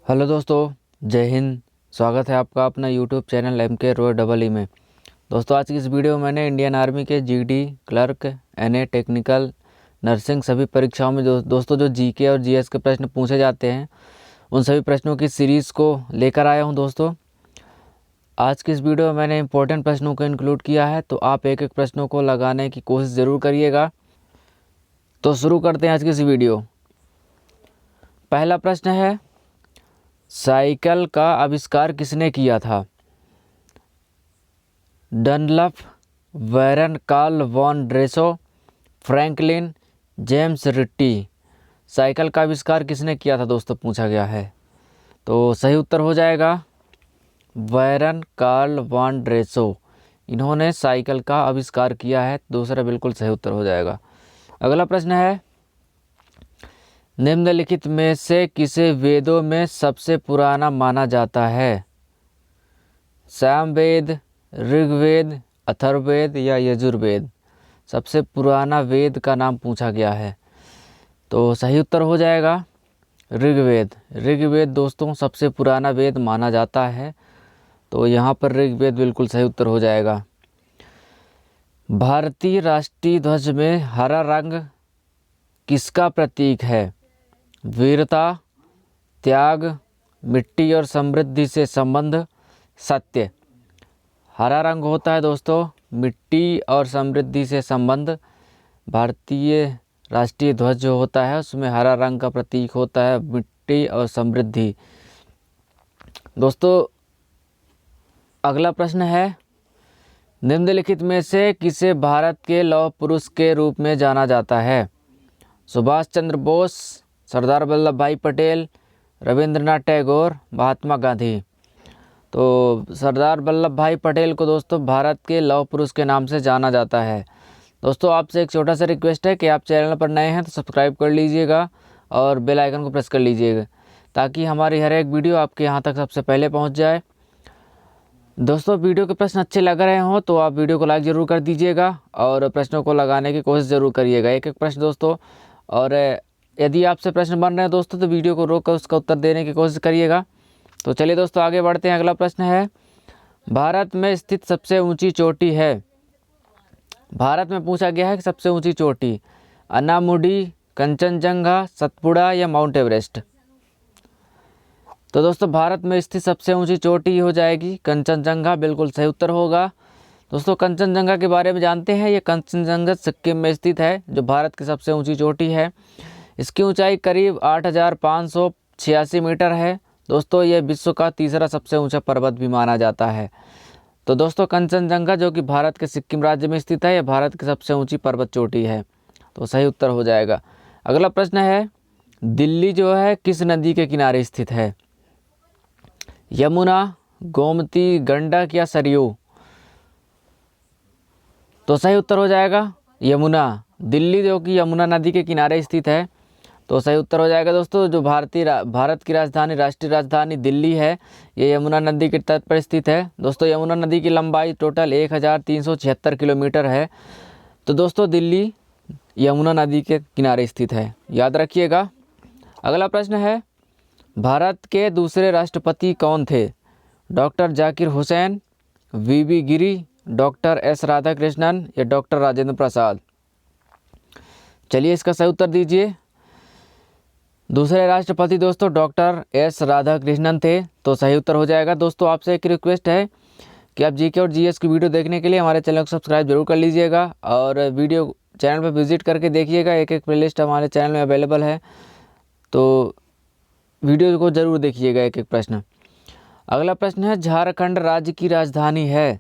Hello दोस्तों, जय हिंद। स्वागत है आपका अपना YouTube channel MK Roy double E में। दोस्तों, आज की इस वीडियो में मैंने इंडियन आर्मी के GD, clerk, NA, technical, nursing सभी परीक्षाओं में दोस्तों जो GK और GS के प्रश्न पूछे जाते हैं उन सभी प्रश्नों की सीरीज़ को लेकर आया हूं। दोस्तों, आज की इस वीडियो में मैंने इंपॉर्टेंट प्रश्नों को इंक्लूड किया है, तो आप एक एक प्रश्नों को लगाने की कोशिश ज़रूर करिएगा। तो शुरू करते हैं आज की इस वीडियो। पहला प्रश्न है, साइकिल का आविष्कार किसने किया था? Dunlop, Warren, Karl von Drais, Franklin, James Ritty. Cycle का आविष्कार किसने किया था दोस्तों, पूछा गया है। तो सही उत्तर हो जाएगा वैरन कार्ल वॉन ड्रेसो। इन्होंने साइकिल का आविष्कार किया है। दूसरा बिल्कुल सही उत्तर हो जाएगा। अगला प्रश्न है, निम्नलिखित में से किसे वेदों में सबसे पुराना माना जाता है? सामवेद, ऋग्वेद, अथर्ववेद या यजुर्वेद। सबसे पुराना वेद का नाम पूछा गया है। तो सही उत्तर हो जाएगा ऋग्वेद। ऋग्वेद दोस्तों सबसे पुराना वेद माना जाता है। तो यहाँ पर ऋग्वेद बिल्कुल सही उत्तर हो जाएगा। भारतीय राष्ट्रीय ध्वज में हरा रंग किसका प्रतीक है? वीरता, त्याग, मिट्टी और समृद्धि से संबंध, सत्य। हरा रंग होता है दोस्तों मिट्टी और समृद्धि से संबंध। भारतीय राष्ट्रीय ध्वज जो होता है उसमें हरा रंग का प्रतीक होता है मिट्टी और समृद्धि। दोस्तों, अगला प्रश्न है, निम्नलिखित में से किसे भारत के लौह पुरुष के रूप में जाना जाता है? सुभाष चंद्र बोस, सरदार वल्लभ भाई पटेल, रविंद्रनाथ टैगोर, महात्मा गांधी। तो सरदार वल्लभ भाई पटेल को दोस्तों भारत के लौह पुरुष के नाम से जाना जाता है। दोस्तों, आपसे एक छोटा सा रिक्वेस्ट है कि आप चैनल पर नए हैं तो सब्सक्राइब कर लीजिएगा और बेल आइकन को प्रेस कर लीजिएगा ताकि हमारी हर एक वीडियो आपके यहाँ तक सबसे पहले पहुँच जाए। दोस्तों, वीडियो के प्रश्न अच्छे लग रहे हों तो आप वीडियो को लाइक ज़रूर कर दीजिएगा और प्रश्नों को लगाने की कोशिश ज़रूर करिएगा, एक एक प्रश्न दोस्तों। और यदि आपसे प्रश्न बन रहे हैं दोस्तों तो वीडियो को रोक कर उसका उत्तर देने की कोशिश करिएगा। तो चलिए दोस्तों आगे बढ़ते हैं। अगला प्रश्न है, भारत में स्थित सबसे ऊंची चोटी है। भारत में पूछा गया है कि सबसे ऊंची चोटी अन्नामुडी, कंचनजंगा, सतपुड़ा या माउंट एवरेस्ट। तो दोस्तों भारत में स्थित सबसे ऊंची चोटी हो जाएगी कंचनजंगा। बिल्कुल सही उत्तर होगा। दोस्तों, कंचनजंगा के बारे में जानते हैं। ये कंचनजंगा सिक्किम में स्थित है जो भारत की सबसे ऊंची चोटी है। इसकी ऊंचाई करीब 8,586 मीटर है। दोस्तों, ये विश्व का तीसरा सबसे ऊंचा पर्वत भी माना जाता है। तो दोस्तों, कंचनजंगा जो कि भारत के सिक्किम राज्य में स्थित है, यह भारत की सबसे ऊंची पर्वत चोटी है। तो सही उत्तर हो जाएगा। अगला प्रश्न है, दिल्ली जो है किस नदी के किनारे स्थित है? यमुना, गोमती, गंडक या सरयू। तो सही उत्तर हो जाएगा यमुना। दिल्ली जो कि यमुना नदी के किनारे स्थित है। तो सही उत्तर हो जाएगा दोस्तों। जो भारत की राजधानी, राष्ट्रीय राजधानी दिल्ली है, ये यमुना नदी के तट पर स्थित है। दोस्तों, यमुना नदी की लंबाई टोटल 1376 किलोमीटर है। तो दोस्तों, दिल्ली यमुना नदी के किनारे स्थित है, याद रखिएगा। अगला प्रश्न है, भारत के दूसरे राष्ट्रपति कौन थे? डॉक्टर जाकिर हुसैन, VV गिरी, डॉक्टर S राधाकृष्णन या डॉक्टर राजेंद्र प्रसाद। चलिए इसका सही उत्तर दीजिए। दूसरे राष्ट्रपति दोस्तों डॉक्टर S राधाकृष्णन थे। तो सही उत्तर हो जाएगा। दोस्तों, आपसे एक रिक्वेस्ट है कि आप GK और GS की वीडियो देखने के लिए हमारे चैनल को सब्सक्राइब जरूर कर लीजिएगा और वीडियो चैनल पर विजिट करके देखिएगा। एक एक प्लेलिस्ट हमारे चैनल में अवेलेबल है, तो वीडियो को ज़रूर देखिएगा एक एक प्रश्न। अगला प्रश्न है, झारखंड राज्य की राजधानी है।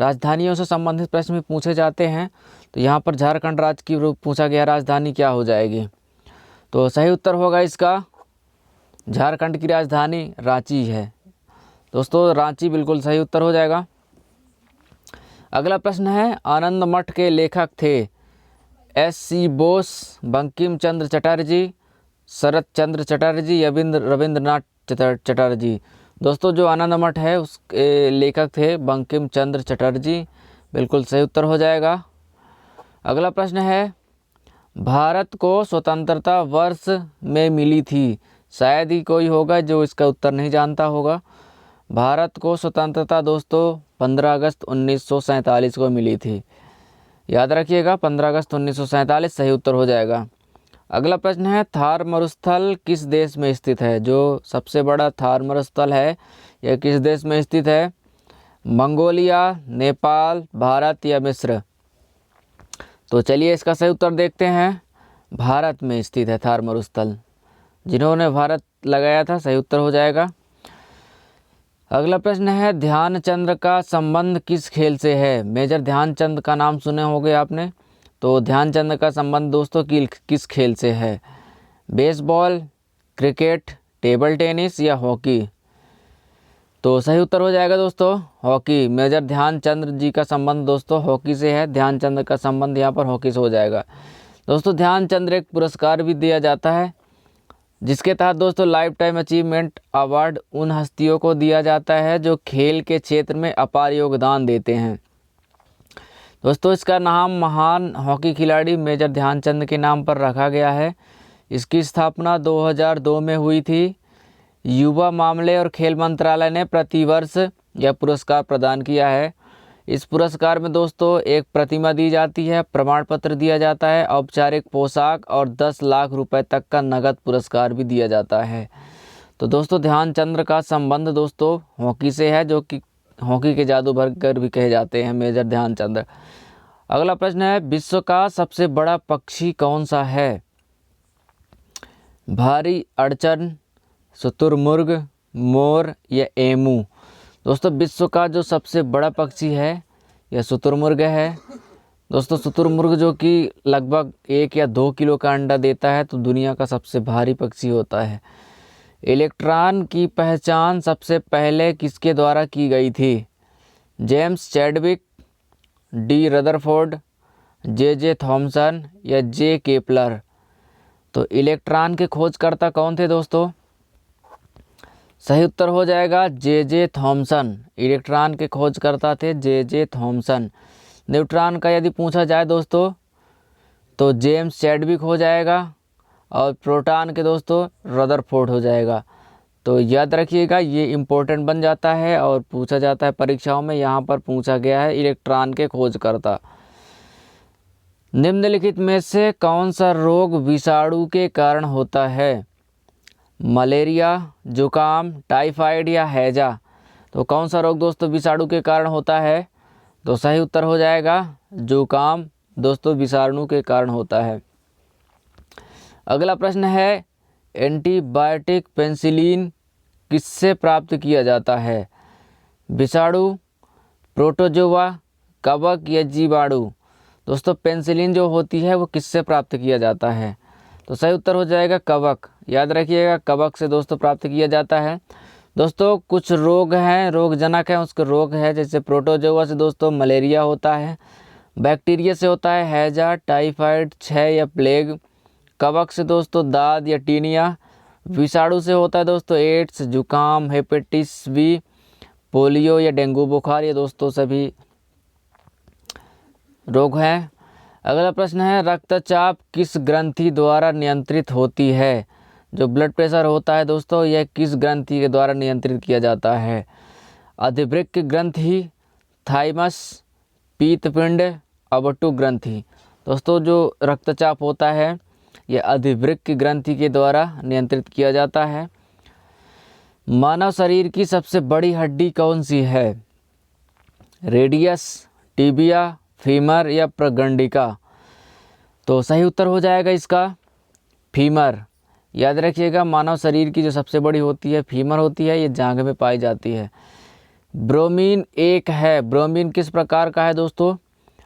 राजधानियों से संबंधित प्रश्न भी पूछे जाते हैं। तो यहाँ पर झारखंड राज्य की पूछा गया राजधानी क्या हो जाएगी? तो सही उत्तर होगा इसका, झारखंड की राजधानी रांची है। दोस्तों, रांची बिल्कुल सही उत्तर हो जाएगा। अगला प्रश्न है, आनंद मठ के लेखक थे? SC बोस, बंकिम चंद्र चटर्जी, शरत चंद्र चटर्जी या रविंद्रनाथ चटर्जी। दोस्तों, जो आनंद मठ है उसके लेखक थे बंकिम चंद्र चटर्जी। बिल्कुल सही उत्तर हो जाएगा। अगला प्रश्न है, भारत को स्वतंत्रता वर्ष में मिली थी शायद ही कोई होगा जो इसका उत्तर नहीं जानता होगा। भारत को स्वतंत्रता दोस्तों 15 अगस्त 1947 को मिली थी। याद रखिएगा 15 अगस्त 1947 सही उत्तर हो जाएगा। अगला प्रश्न है, थार मरुस्थल किस देश में स्थित है? जो सबसे बड़ा थार मरुस्थल है यह किस देश में स्थित है? मंगोलिया, नेपाल, भारत या मिस्र? तो चलिए इसका सही उत्तर देखते हैं। भारत में स्थित है थार मरुस्थल। जिन्होंने भारत लगाया था सही उत्तर हो जाएगा। अगला प्रश्न है, ध्यानचंद का संबंध किस खेल से है? मेजर ध्यानचंद का नाम सुने होंगे आपने। तो ध्यानचंद का संबंध दोस्तों किस खेल से है? बेसबॉल, क्रिकेट, टेबल टेनिस या हॉकी? तो सही उत्तर हो जाएगा दोस्तों हॉकी। मेजर ध्यानचंद जी का संबंध दोस्तों हॉकी से है। ध्यानचंद का संबंध यहाँ पर हॉकी से हो जाएगा। दोस्तों ध्यानचंद एक पुरस्कार भी दिया जाता है जिसके तहत दोस्तों लाइफ टाइम अचीवमेंट अवार्ड उन हस्तियों को दिया जाता है जो खेल के क्षेत्र में अपार योगदान देते हैं। दोस्तों इसका नाम महान हॉकी खिलाड़ी मेजर ध्यानचंद के नाम पर रखा गया है। इसकी स्थापना 2002 में हुई थी। युवा मामले और खेल मंत्रालय ने प्रतिवर्ष यह पुरस्कार प्रदान किया है। इस पुरस्कार में दोस्तों एक प्रतिमा दी जाती है, प्रमाण पत्र दिया जाता है, औपचारिक पोशाक और 10 लाख रुपए तक का नगद पुरस्कार भी दिया जाता है। तो दोस्तों ध्यानचंद का संबंध दोस्तों हॉकी से है, जो कि हॉकी के जादूगर भी कहे जाते हैं मेजर ध्यानचंद। अगला प्रश्न है, विश्व का सबसे बड़ा पक्षी कौन सा है? भारी अड़चन, शुतुरमुर्ग, मोर या एमू? दोस्तों विश्व का जो सबसे बड़ा पक्षी है यह शुतुरमुर्ग है। दोस्तों शुतुरमुर्ग जो कि लगभग 1 या 2 किलो का अंडा देता है, तो दुनिया का सबसे भारी पक्षी होता है। इलेक्ट्रॉन की पहचान सबसे पहले किसके द्वारा की गई थी? James Chadwick, D Rutherford, J Thomson या जे केपलर? तो इलेक्ट्रॉन के खोजकर्ता कौन थे दोस्तों? सही उत्तर हो जाएगा जे थॉमसन। इलेक्ट्रॉन के खोजकर्ता थे जे थॉमसन। न्यूट्रॉन का यदि पूछा जाए दोस्तों तो जेम्स चैडविक हो जाएगा, और प्रोटॉन के दोस्तों रदरफोर्ड हो जाएगा। तो याद रखिएगा ये इम्पोर्टेंट बन जाता है और पूछा जाता है परीक्षाओं में। यहाँ पर पूछा गया है इलेक्ट्रॉन के खोजकर्ता। निम्नलिखित में से कौन सा रोग विषाणु के कारण होता है? मलेरिया, जुकाम, टाइफाइड या हैजा? तो कौन सा रोग दोस्तों विषाणु के कारण होता है? तो सही उत्तर हो जाएगा जुकाम दोस्तों विषाणु के कारण होता है। अगला प्रश्न है, एंटीबायोटिक पेनिसिलिन किससे प्राप्त किया जाता है? विषाणु, प्रोटोजोआ, कवक या जीवाणु? दोस्तों पेनिसिलिन जो होती है वो किससे प्राप्त किया जाता है? तो सही उत्तर हो जाएगा कवक। याद रखिएगा कवक से दोस्तों प्राप्त किया जाता है। दोस्तों कुछ रोग हैं, रोगजनक हैं, उसके रोग है, जैसे प्रोटोजोआ से दोस्तों मलेरिया होता है, बैक्टीरिया से होता है हैजा, टाइफाइड, क्षय या प्लेग, कवक से दोस्तों दाद या टीनिया, विषाणु से होता है दोस्तों एड्स, जुकाम, हेपेटाइटिस बी, पोलियो या डेंगू बुखार। ये दोस्तों सभी रोग हैं। अगला प्रश्न है, रक्तचाप किस ग्रंथि द्वारा नियंत्रित होती है? जो ब्लड प्रेशर होता है दोस्तों यह किस ग्रंथि के द्वारा नियंत्रित किया जाता है? अधिवृक्क ग्रंथि, थाइमस, पीतपिंड, अवटु ग्रंथि? दोस्तों जो रक्तचाप होता है यह अधिवृक्क ग्रंथि के द्वारा नियंत्रित किया जाता है। मानव शरीर की सबसे बड़ी हड्डी कौन सी है? रेडियस, टिबिया, फीमर या प्रगंडिका? तो सही उत्तर हो जाएगा इसका फीमर। याद रखिएगा मानव शरीर की जो सबसे बड़ी होती है फीमर होती है, ये जांघ में पाई जाती है। ब्रोमीन एक है, ब्रोमीन किस प्रकार का है दोस्तों?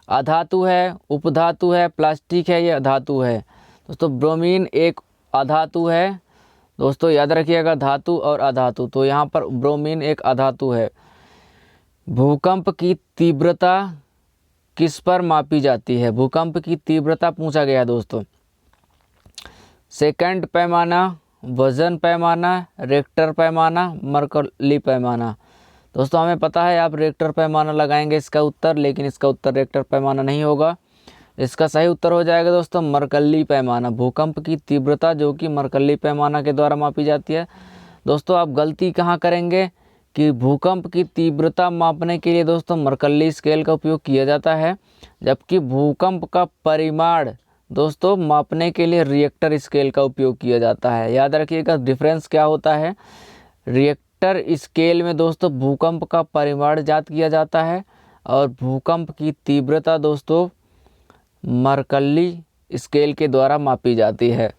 अधातु है, उपधातु है, प्लास्टिक है या धातु है? दोस्तों ब्रोमीन एक अधातु है दोस्तों। याद रखिएगा धातु और अधातु, तो यहाँ पर ब्रोमीन एक अधातु है। भूकंप की तीव्रता किस पर मापी जाती है? भूकंप की तीव्रता पूछा गया है दोस्तों। सेकंड पैमाना, वजन पैमाना, रेक्टर पैमाना, मर्कली पैमाना? दोस्तों हमें पता है आप रेक्टर पैमाना लगाएंगे इसका उत्तर, लेकिन इसका उत्तर रेक्टर पैमाना नहीं होगा। इसका सही उत्तर हो जाएगा दोस्तों मरकल्ली पैमाना। भूकंप की तीव्रता जो कि मरकल्ली पैमाना के द्वारा मापी जाती है। दोस्तों आप गलती कहाँ करेंगे कि भूकंप की तीव्रता मापने के लिए दोस्तों मरकल्ली स्केल का उपयोग किया जाता है, जबकि भूकंप का परिमाण दोस्तों मापने के लिए रिएक्टर स्केल का उपयोग किया जाता है। याद रखिएगा डिफरेंस क्या होता है। रिएक्टर स्केल में दोस्तों भूकंप का परिमाण ज्ञात किया जाता है और भूकंप की तीव्रता दोस्तों मरकल्ली स्केल के द्वारा मापी जाती है।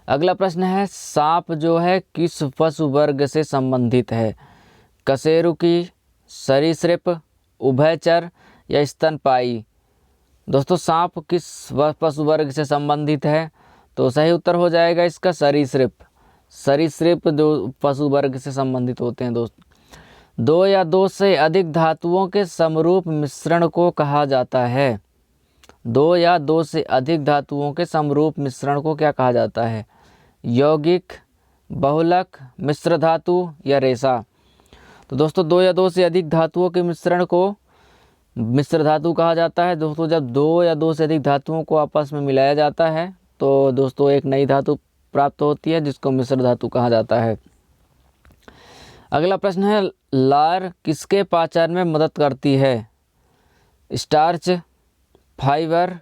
अगला प्रश्न है सांप जो है किस पशु वर्ग से संबंधित है? कशेरुकी, सरीसृप, उभयचर या स्तनपायी? दोस्तों सांप किस पशु वर्ग से संबंधित है? तो सही उत्तर हो जाएगा इसका सरीसृप। सरीसृप जो पशु वर्ग से संबंधित होते हैं दोस्तों। 2 या 2 से अधिक धातुओं के समरूप मिश्रण को कहा जाता है? 2 या 2 से अधिक धातुओं के समरूप मिश्रण को क्या कहा जाता है? यौगिक, बहुलक, मिश्र धातु या रेशा? तो दोस्तों 2 या 2 से अधिक धातुओं के मिश्रण को मिश्र धातु कहा जाता है। दोस्तों जब 2 या 2 से अधिक धातुओं को आपस में मिलाया जाता है तो दोस्तों एक नई धातु प्राप्त होती है जिसको मिश्र धातु कहा जाता है। अगला प्रश्न है लार किसके पाचन में मदद करती है? स्टार्च, फाइबर,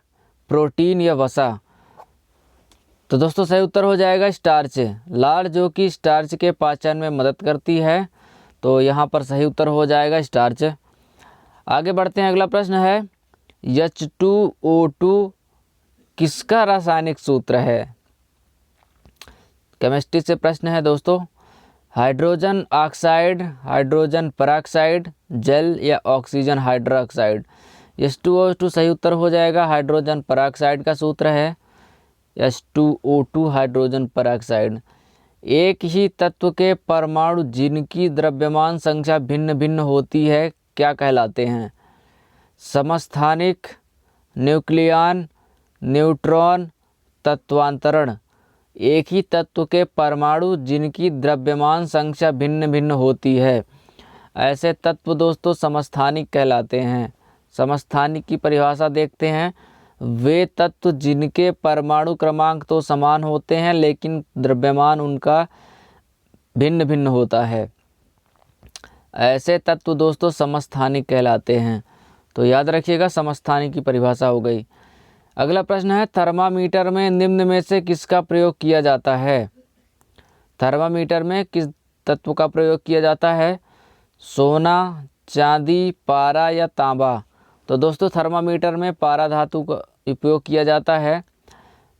प्रोटीन या वसा? तो दोस्तों सही उत्तर हो जाएगा स्टार्च। लार जो कि स्टार्च के पाचन में मदद करती है, तो यहाँ पर सही उत्तर हो जाएगा स्टार्च। आगे बढ़ते हैं। अगला प्रश्न है H2O2 किसका रासायनिक सूत्र है? केमिस्ट्री से प्रश्न है दोस्तों। हाइड्रोजन ऑक्साइड, हाइड्रोजन पेरोक्साइड, जेल या ऑक्सीजन हाइड्रोक्साइड? H2O2 सही उत्तर हो जाएगा। हाइड्रोजन पेरोक्साइड का सूत्र है H2O2 हाइड्रोजन पेरोक्साइड। एक ही तत्व के परमाणु जिनकी द्रव्यमान संख्या भिन्न भिन्न होती है क्या कहलाते हैं? समस्थानिक, न्यूक्लियन, न्यूट्रॉन, तत्वांतरण? एक ही तत्व के परमाणु जिनकी द्रव्यमान संख्या भिन्न भिन्न होती है, ऐसे तत्व दोस्तों समस्थानिक कहलाते हैं। समस्थानिक की परिभाषा देखते हैं। वे तत्व जिनके परमाणु क्रमांक तो समान होते हैं लेकिन द्रव्यमान उनका भिन्न भिन्न होता है, ऐसे तत्व दोस्तों समस्थानिक कहलाते हैं। तो याद रखिएगा समस्थानिक की परिभाषा हो गई। अगला प्रश्न है थर्मामीटर में निम्न में से किसका प्रयोग किया जाता है? थर्मामीटर में किस तत्व का प्रयोग किया जाता है? सोना, चांदी, पारा या तांबा? तो दोस्तों थर्मामीटर में पारा धातु का उपयोग किया जाता है,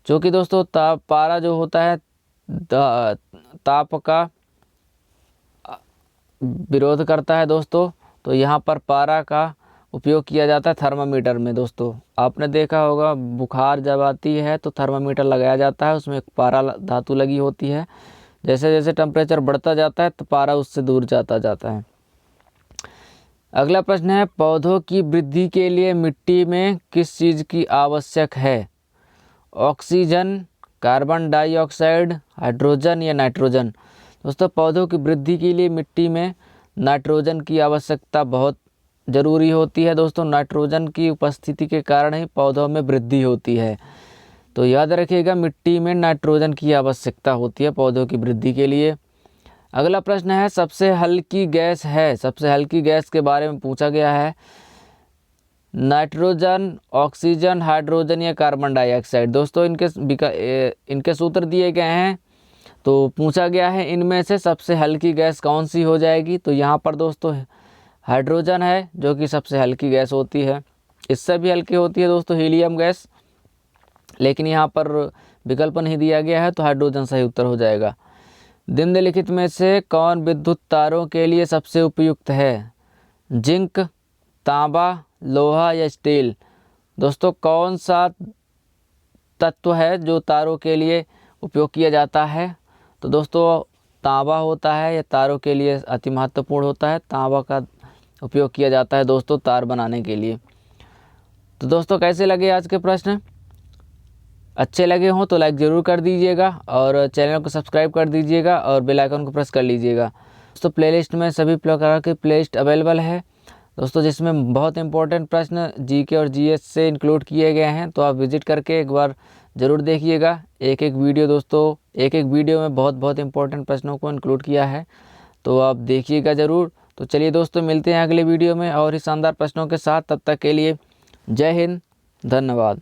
जो कि दोस्तों पारा जो होता है ताप का विरोध करता है दोस्तों। तो यहाँ पर पारा का उपयोग किया जाता है थर्मामीटर में। दोस्तों आपने देखा होगा बुखार जब आती है तो थर्मामीटर लगाया जाता है, उसमें एक पारा धातु लगी होती है। जैसे जैसे टेम्परेचर बढ़ता जाता है तो पारा उससे दूर जाता है। अगला प्रश्न है पौधों की वृद्धि के लिए मिट्टी में किस चीज़ की आवश्यक है? ऑक्सीजन, कार्बन डाइऑक्साइड, हाइड्रोजन या नाइट्रोजन? दोस्तों पौधों की वृद्धि के लिए मिट्टी में नाइट्रोजन की आवश्यकता बहुत ज़रूरी होती है। दोस्तों नाइट्रोजन की उपस्थिति के कारण ही पौधों में वृद्धि होती है। तो याद रखिएगा मिट्टी में नाइट्रोजन की आवश्यकता होती है पौधों की वृद्धि के लिए। अगला प्रश्न है सबसे हल्की गैस है, सबसे हल्की गैस के बारे में पूछा गया है। नाइट्रोजन, ऑक्सीजन, हाइड्रोजन या कार्बन डाइऑक्साइड? दोस्तों इनके सूत्र दिए गए हैं, तो पूछा गया है इनमें से सबसे हल्की गैस कौन सी हो जाएगी? तो यहाँ पर दोस्तों हाइड्रोजन है जो कि सबसे हल्की गैस होती है। इससे भी हल्की होती है दोस्तों हीलियम गैस, लेकिन यहाँ पर विकल्प नहीं दिया गया है, तो हाइड्रोजन सही उत्तर हो जाएगा। निम्नलिखित में से कौन विद्युत तारों के लिए सबसे उपयुक्त है? जिंक, तांबा, लोहा या स्टील? दोस्तों कौन सा तत्व है जो तारों के लिए उपयोग किया जाता है? तो दोस्तों तांबा होता है, यह तारों के लिए अति महत्वपूर्ण होता है। तांबा का उपयोग किया जाता है दोस्तों तार बनाने के लिए। तो दोस्तों कैसे लगे आज के प्रश्न? अच्छे लगे हों तो लाइक ज़रूर कर दीजिएगा और चैनल को सब्सक्राइब कर दीजिएगा और बेल आइकन को प्रेस कर लीजिएगा। दोस्तों प्लेलिस्ट में सभी प्रकार के प्लेलिस्ट अवेलेबल है, दोस्तों, जिसमें बहुत इंपॉर्टेंट प्रश्न जीके और जीएस से इंक्लूड किए गए हैं। तो आप विजिट करके एक बार ज़रूर देखिएगा। एक एक वीडियो दोस्तों, एक एक वीडियो में बहुत बहुत इंपॉर्टेंट प्रश्नों को इंक्लूड किया है, तो आप देखिएगा ज़रूर। तो चलिए दोस्तों, मिलते हैं अगले वीडियो में और ही शानदार प्रश्नों के साथ। तब तक के लिए जय हिंद, धन्यवाद।